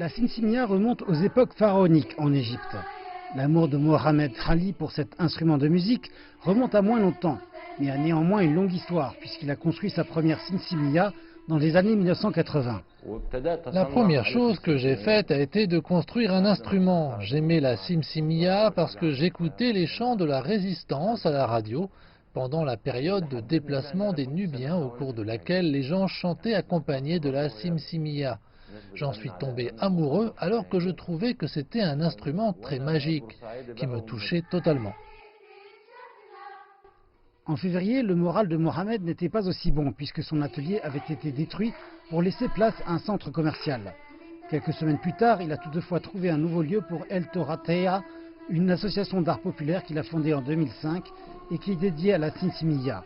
La simsimia remonte aux époques pharaoniques en Égypte. L'amour de Mohamed Ali pour cet instrument de musique remonte à moins longtemps, mais a néanmoins une longue histoire puisqu'il a construit sa première simsimia dans les années 1980. La première chose que j'ai faite a été de construire un instrument. J'aimais la simsimia parce que j'écoutais les chants de la résistance à la radio pendant la période de déplacement des Nubiens au cours de laquelle les gens chantaient accompagnés de la simsimia. J'en suis tombé amoureux alors que je trouvais que c'était un instrument très magique qui me touchait totalement. En février, le moral de Mohamed n'était pas aussi bon puisque son atelier avait été détruit pour laisser place à un centre commercial. Quelques semaines plus tard, il a toutefois trouvé un nouveau lieu pour El Toratea, une association d'art populaire qu'il a fondée en 2005 et qui est dédiée à la simsimia.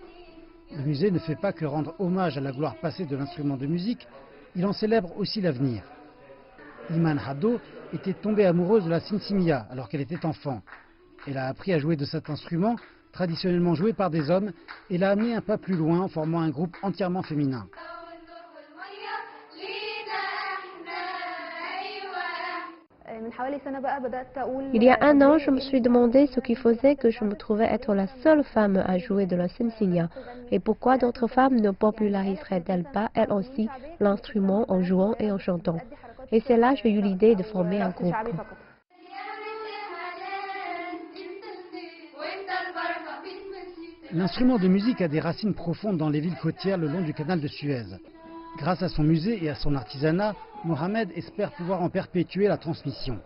Le musée ne fait pas que rendre hommage à la gloire passée de l'instrument de musique, il en célèbre aussi l'avenir. Iman Haddo était tombée amoureuse de la simsimia alors qu'elle était enfant. Elle a appris à jouer de cet instrument, traditionnellement joué par des hommes, et l'a amené un pas plus loin en formant un groupe entièrement féminin. Il y a un an, je me suis demandé ce qui faisait que je me trouvais être la seule femme à jouer de la simsimia et pourquoi d'autres femmes ne populariseraient-elles pas, elles aussi, l'instrument en jouant et en chantant. Et c'est là que j'ai eu l'idée de former un groupe. L'instrument de musique a des racines profondes dans les villes côtières le long du canal de Suez. Grâce à son musée et à son artisanat, Mohamed espère pouvoir en perpétuer la transmission.